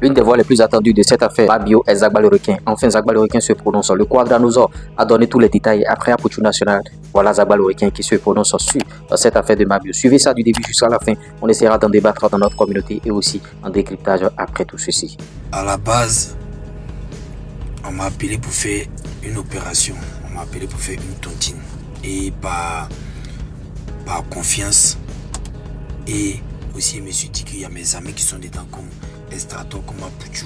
L'une des voix les plus attendues de cette affaire, Mabio et Zagba le requin. Enfin, Zagba le requin se prononce. Le Quadranosaure a donné tous les détails après Apuchu National. Voilà Zagba le requin qui se prononce sur cette affaire de Mabio. Suivez ça du début jusqu'à la fin. On essaiera d'en débattre dans notre communauté et aussi en décryptage après tout ceci. À la base, on m'a appelé pour faire une opération. On m'a appelé pour faire une tontine. Et par confiance. Et aussi, je me suis dit qu'il y a mes amis qui sont dedans comme Estrato, comme Apuchu,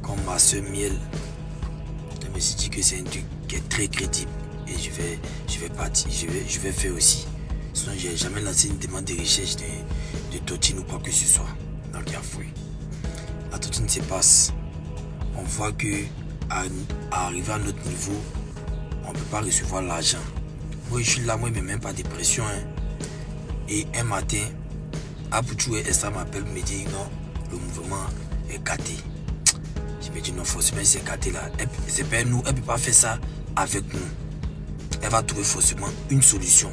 comme ma soeur Miel. Je me suis dit que c'est un truc qui est très crédible. Et je vais partir, je vais faire aussi. Sinon, je n'ai jamais lancé une demande de recherche de tontine ou quoi que ce soit. Donc, il y a fouille. La tontine se passe. On voit que à arriver à notre niveau, on ne peut pas recevoir l'argent. Moi, je suis là, moi, je ne mets même pas de pression. Hein. Et un matin, Apuchu et Estra m'appellent me disent non, le mouvement est gâté. Je me dis non, forcément, c'est gâté là. C'est pas nous, elle ne peut pas faire ça avec nous. Elle va trouver forcément une solution.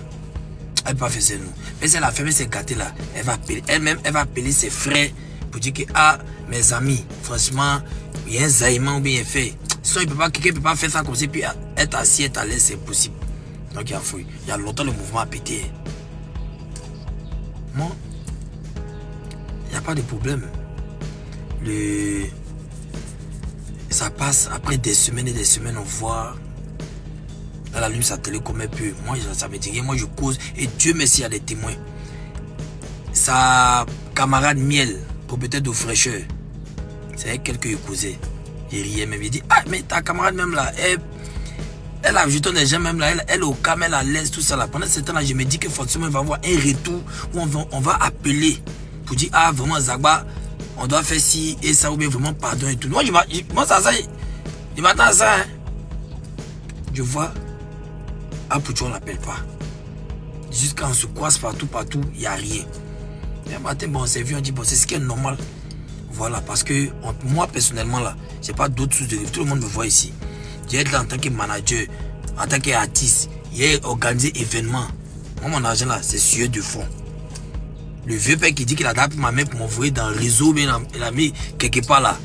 Elle ne peut pas faire ça nous. Mais si elle a fermé ses gâtés là, elle va appeler, elle-même, elle va appeler ses frères pour dire que, ah, mes amis, franchement, il y a un zaïman bien fait. Sinon, quelqu'un ne peut pas faire ça comme ça, puis être assis, être à l'aise, c'est impossible. Donc, il y a fouille. Il y a longtemps, le mouvement a pété. Moi, il n'y a pas de problème. Ça passe après des semaines et des semaines, on voit. Elle allume sa télé comme elle peut. Moi, ça me dit rien. Moi, je cause. Et Dieu merci, il y a des témoins. Sa camarade Miel, propriétaire de fraîcheur, c'est elle qu'elle causait. Il riait même. Il dit, ah, mais ta camarade même là, elle a jeté des gens même là, elle est au calme, elle est à l'aise, tout ça là. Pendant ce temps-là, je me dis que forcément, il va y avoir un retour où on va appeler pour dire, ah, vraiment, Zagba, on doit faire ci et ça, ou bien vraiment pardon et tout. Moi, je m'attends à ça. Hein. Je vois, Apuchu, on ne l'appelle pas. Jusqu'à on se croise partout, il n'y a rien. Et un matin, bon, on s'est vu, on dit, bon, c'est ce qui est normal. Voilà, parce que moi, personnellement, là, je n'ai pas d'autres sources de rêve. Tout le monde me voit ici. J'ai été là en tant que manager, en tant qu'artiste. J'ai organisé événements. Moi, mon argent là, c'est sueur de fond. Le vieux père qui dit qu'il a tapé ma main pour m'envoyer dans le réseau, mais il a mis quelque part là.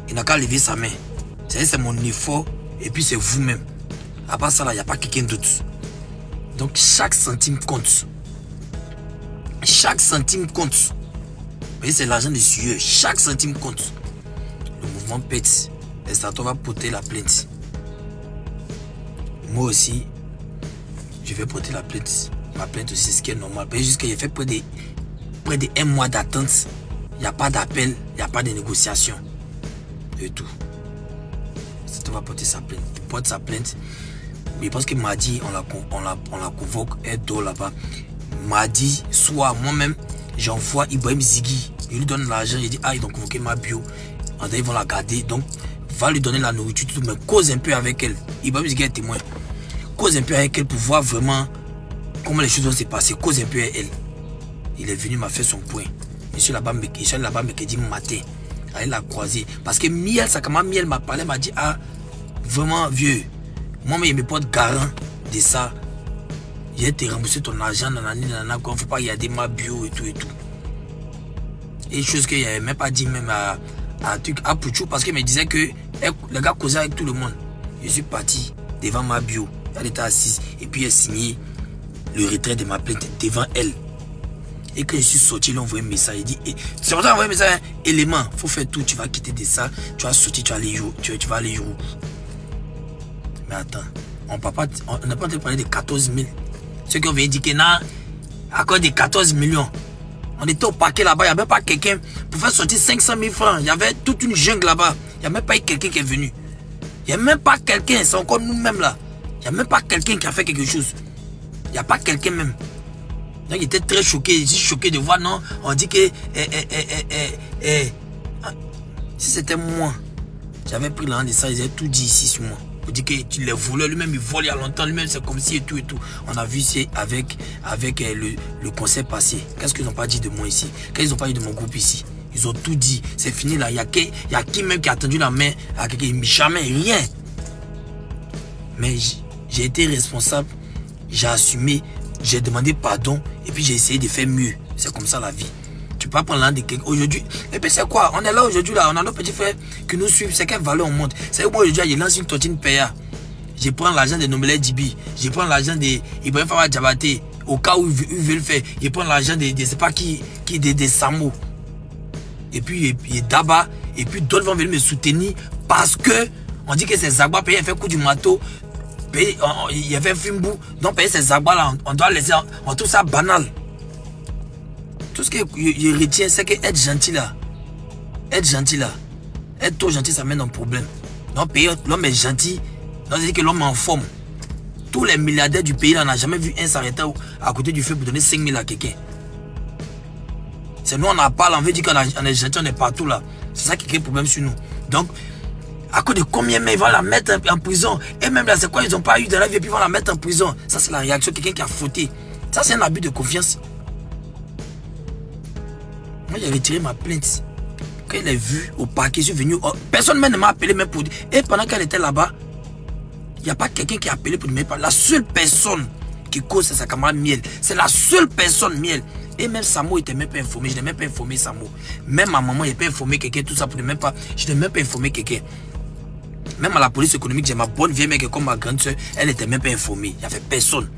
Il n'a qu'à lever sa main. C'est mon effort et puis c'est vous-même. À part ça là, il n'y a pas quelqu'un d'autre. Donc chaque centime compte. Chaque centime compte. Vous voyez, c'est l'argent de sueur. Chaque centime compte. Le mouvement pète. Estrato va porter la plainte. Moi aussi, je vais porter la plainte. Ma plainte aussi, c'est ce qui est normal. Jusqu'à j'ai fait près de 1 mois d'attente. Il n'y a pas d'appel, il n'y a pas de négociation. Et tout. Estrato va porter sa plainte. Il porte sa plainte. Mais parce que mardi, on la convoque, elle dort là-bas. Mardi, soit moi-même, j'envoie Ibrahim Ziggy. Je lui donne l'argent, il dit, ah, ils ont convoqué Mabio. Ils vont la garder. Donc, va lui donner la nourriture, tout, mais cause un peu avec elle. Ibrahim Ziggy est témoin. Cause un peu avec elle pour voir vraiment comment les choses vont se passer. Cause un peu avec elle. Il est venu, m'a fait son point. Je suis là-bas, me dit matin. Elle l'a croisé. Parce que Miel, sa camarade Miel m'a parlé, m'a dit, ah, vraiment vieux. Moi, il me porte garant de ça. J'ai été remboursé ton argent, nanani, nanana, il ne faut pas regarder ma bio et tout et tout. Et chose qu'il n'avait même pas dit même à Apuchu, parce qu'il me disait que le gars causait avec tout le monde. Je suis parti devant ma bio. Elle était assise et puis elle a signé le retrait de ma plainte devant elle. Et quand je suis sorti, il a envoyé un message. Il dit, c'est pour ça qu'il a envoyé un message, élément, il faut faire tout, tu vas quitter de ça, tu vas sortir, tu vas aller où? Mais attends, on n'a pas entendu parler de 14 000. Ceux qui ont venu dire que non, à cause de 14 millions. On était au parquet là-bas, il n'y avait même pas quelqu'un pour faire sortir 500 000 francs. Il y avait toute une jungle là-bas. Il n'y a même pas eu quelqu'un qui est venu. Il n'y a même pas quelqu'un, c'est encore nous-mêmes là. Il n'y a même pas quelqu'un qui a fait quelque chose. Il n'y a pas quelqu'un même. Donc il était très choqué. Je suis choqué de voir, non, on dit que... si c'était moi, j'avais pris l'argent de ça, ils avaient tout dit ici sur moi. Pour dire que tu les volais, lui-même il vole il y a longtemps, lui-même c'est comme si et tout et tout. On a vu c'est avec le concert passé. Qu'est-ce qu'ils n'ont pas dit de moi ici? Qu'est-ce qu'ils n'ont pas dit de mon groupe ici? Ils ont tout dit, c'est fini là. Il y a qui même qui a tendu la main à quelqu'un? Jamais, rien. Mais j'ai été responsable, j'ai assumé, j'ai demandé pardon et puis j'ai essayé de faire mieux. C'est comme ça la vie. Tu pas prendre l'argent de quelqu'un. Aujourd'hui, et puis c'est quoi? On est là aujourd'hui, là, on a nos petits frères qui nous suivent. C'est quelle valeur on monte? C'est que moi aujourd'hui, je lance une tontine PA. Je prends l'argent de Nomele Dibi. Je prends l'argent de Ibrahim Fawa Diabaté. Au cas où ils veulent faire. Je prends l'argent de c'est pas qui des Samo. Et puis Daba. Et puis d'autres vont venir me soutenir parce que on dit que c'est Zagba paye, il fait coup du marteau. Il y avait Fimbu. Donc payer ces Zagba là, on doit laisser. On trouve ça banal. Tout ce que je retiens, c'est que être gentil là. Être gentil là. Être trop gentil, ça mène un problème. Donc payer l'homme est gentil. Donc c'est que l'homme est en forme. Tous les milliardaires du pays là n'ont jamais vu un s'arrêter à côté du feu pour donner 5 000 à quelqu'un. C'est nous on en parle, on veut dire qu'on est gentil, on est partout là. C'est ça qui crée problème sur nous. Donc, à cause de combien mais ils vont la mettre en prison. Et même là, c'est quoi, ils n'ont pas eu de la vie et puis ils vont la mettre en prison. Ça, c'est la réaction de quelqu'un qui a fauté. Ça, c'est un abus de confiance. Moi, j'ai retiré ma plainte. Quand il est vu au parquet, je suis venu. Personne même ne m'a appelé même pour dire. Et pendant qu'elle était là-bas, il n'y a pas quelqu'un qui a appelé pour dire. La seule personne qui cause, c'est sa camarade Miel. C'est la seule personne Miel. Et même Samo n'était même pas informé. Je n'ai même pas informé Samo. Même ma maman n'avait pas informé quelqu'un. Tout ça pour ne même pas. Je n'ai même pas informé quelqu'un. Même à la police économique, j'ai ma bonne vieille mère comme ma grande soeur. Elle n'était même pas informée. Il n'y avait personne.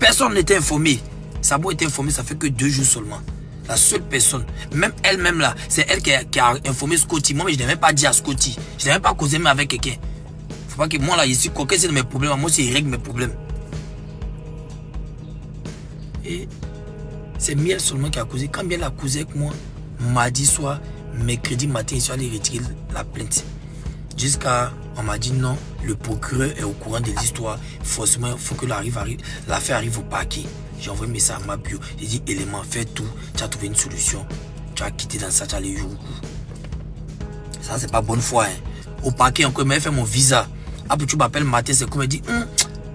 Personne n'était informé. Samo était informé, ça fait que 2 jours seulement. La seule personne. Même elle-même là, c'est elle qui a informé Scotty. Moi, mais je n'ai même pas dit à Scotty. Je n'ai même pas causé même avec quelqu'un. Il ne faut pas que moi là, ici, coquet, c'est de mes problèmes. Moi aussi, il règle mes problèmes. Et c'est Miel seulement qui a causé. Quand Miel a causé avec moi, mardi soir, mercredi matin, il suis allé retirer la plainte. Jusqu'à, on m'a dit non, le procureur est au courant de l'histoire. Forcément, il faut que l'affaire arrive au parquet. J'ai envoyé un message à ma bio. J'ai dit, élément, fais tout. Tu as trouvé une solution. Tu as quitté dans ça, tu as les jours. Ça, c'est pas bonne foi. Hein. Au parquet, encore, il m'a fait mon visa. Après, tu m'appelles matin, c'est comme il dit,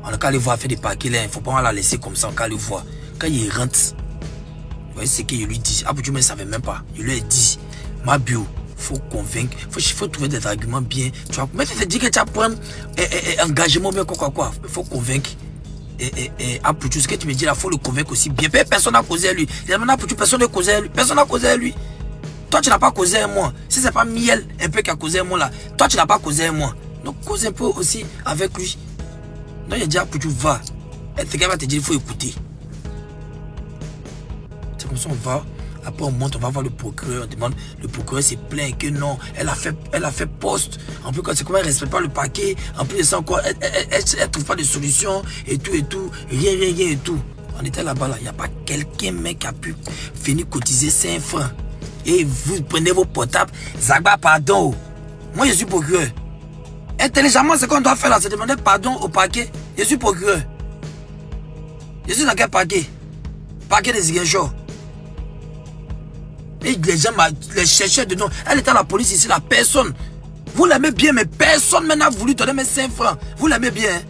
on a qu'à aller voir faire des paquets là. Il ne faut pas la laisser comme ça, on a qu'à aller voir. Quand il rentre, vous voyez ce qu'il lui dit. Après, tu ne savais même pas. Il lui a dit, ma bio, il faut convaincre, il faut trouver des arguments bien. Tu vois, mais tu te dis que tu as pris un engagement bien, quoi. Il faut convaincre. Après tout ce que tu me dis là, il faut le convaincre aussi bien. Personne n'a causé à lui. Personne n'a causé à lui. Personne n'a causé à lui. Toi, tu n'as pas causé à moi. Si ce n'est pas Miel un peu qui a causé à moi là, toi, tu n'as pas causé à moi. Donc, cause un peu aussi avec lui. Donc, il a dit, après tu vas. Quelqu'un va te dire, il faut écouter. C'est comme ça, on va. Après, on monte, on va voir le procureur. On demande, le procureur s'est plaint que non, elle a fait poste. En plus, c'est comment elle ne respecte pas le paquet. En plus de ça, encore, elle ne trouve pas de solution. Et tout. Rien et tout. On était là-bas, là. Il n'y a pas quelqu'un, mec, qui a pu venir cotiser 5 francs. Et vous prenez vos portables. Zagba, pardon. Moi, je suis procureur. Intelligemment, ce qu'on doit faire là, c'est demander pardon au parquet. Je suis procureur. Je suis dans quel parquet? Parquet des Ziguinchor. Et les gens, les chercheurs de nom, elle était à la police ici, la personne. Vous l'aimez bien, mais personne n'a voulu donner mes 5 francs. Vous l'aimez bien, hein?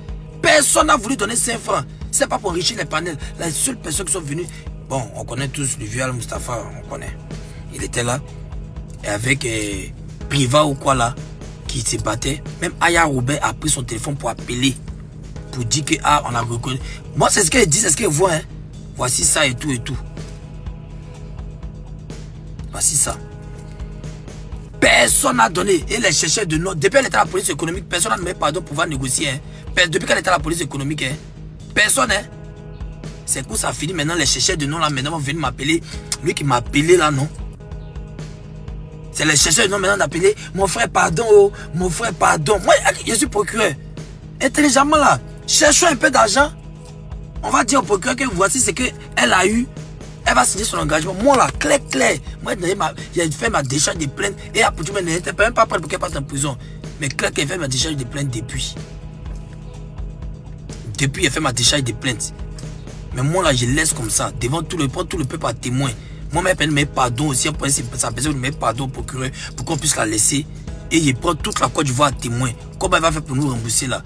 Personne n'a voulu donner 5 francs. C'est pas pour enrichir les panels. La seule personne qui sont venues, bon, on connaît tous le vieux Al-Mustafa, on connaît. Il était là, et avec Priva ou quoi là, qui se battait. Même Aya Robert a pris son téléphone pour appeler, pour dire que, ah, on a reconnu. Moi, c'est ce qu'elle dit, c'est ce qu'elle voit, hein. Voici ça et tout. Voici ça. Personne n'a donné. Et les chercheurs de nom, depuis qu'elle était à la police économique, personne n'a donné pardon pour pouvoir négocier. Hein. Depuis qu'elle était à la police économique, hein. Personne. Hein. C'est que ça a fini maintenant. Les chercheurs de nom là, maintenant vont venir m'appeler. Lui qui m'a appelé là, non. C'est les chercheurs de nom maintenant d'appeler. Mon frère, pardon. Oh, mon frère, pardon. Moi, je suis procureur. Intelligemment là, cherchons un peu d'argent. On va dire au procureur que voici ce qu'elle a eu. Elle va signer son engagement. Moi là, clair. Moi, j'ai fait ma décharge de plainte. Et après, tu n'étais même pas prêt pour qu'elle parte en prison. Mais clair qu'elle fait ma décharge de plainte depuis. Depuis, elle fait ma décharge de plainte. Mais moi là, je laisse comme ça. Devant tout le peuple à témoin. Moi, elle me pardon aussi. Ça a besoin de me pardon au procureur pour qu'on puisse la laisser. Et je prends toute la Côte d'Ivoire à témoin. Comment elle va faire pour nous rembourser là?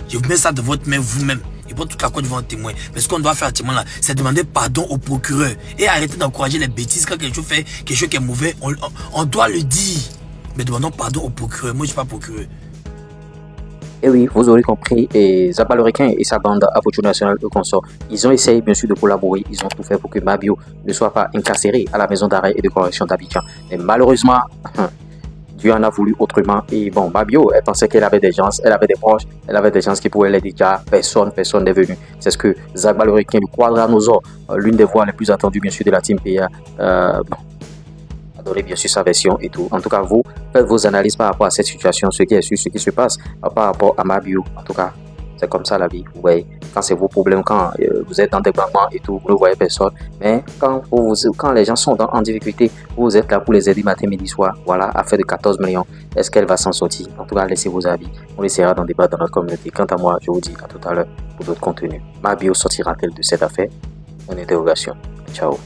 Je mets ça de votre main vous-même. Il prend toute la Côte d'Ivoire en témoin. Mais ce qu'on doit faire actuellement là, c'est demander pardon au procureur. Et arrêter d'encourager les bêtises. Quand quelque chose fait, quelque chose qui est mauvais, on doit le dire. Mais demandons pardon au procureur. Moi, je ne suis pas procureur. Et oui, vous aurez compris, et Zagba le requin et sa bande Apocho National de consort, ils ont essayé bien sûr de collaborer, ils ont tout fait pour que Mabio ne soit pas incarcéré à la maison d'arrêt et de correction d'Abidjan. Mais malheureusement, Dieu en a voulu autrement. Et bon, Mabio, elle pensait qu'elle avait des gens, elle avait des proches, elle avait des gens qui pouvaient l'aider. Déjà, personne n'est venu. C'est ce que Zagba le requin, le Quadranosaure, l'une des voix les plus attendues bien sûr de la team PA, a donné bien sûr sa version et tout. En tout cas, vous faites vos analyses par rapport à cette situation, ce qui est sûr, ce qui se passe par rapport à Mabio. En tout cas, c'est comme ça la vie. Vous voyez, quand c'est vos problèmes, quand vous êtes dans des banquements et tout, vous ne voyez personne. Mais quand les gens sont en difficulté, vous êtes là pour les aider matin, midi, soir. Voilà, affaire de 14 millions. Est-ce qu'elle va s'en sortir? En tout cas, laissez vos avis. On essaiera d'en débattre dans notre communauté. Quant à moi, je vous dis à tout à l'heure pour d'autres contenus. Mabio sortira-t-elle de cette affaire? Une interrogation. Ciao.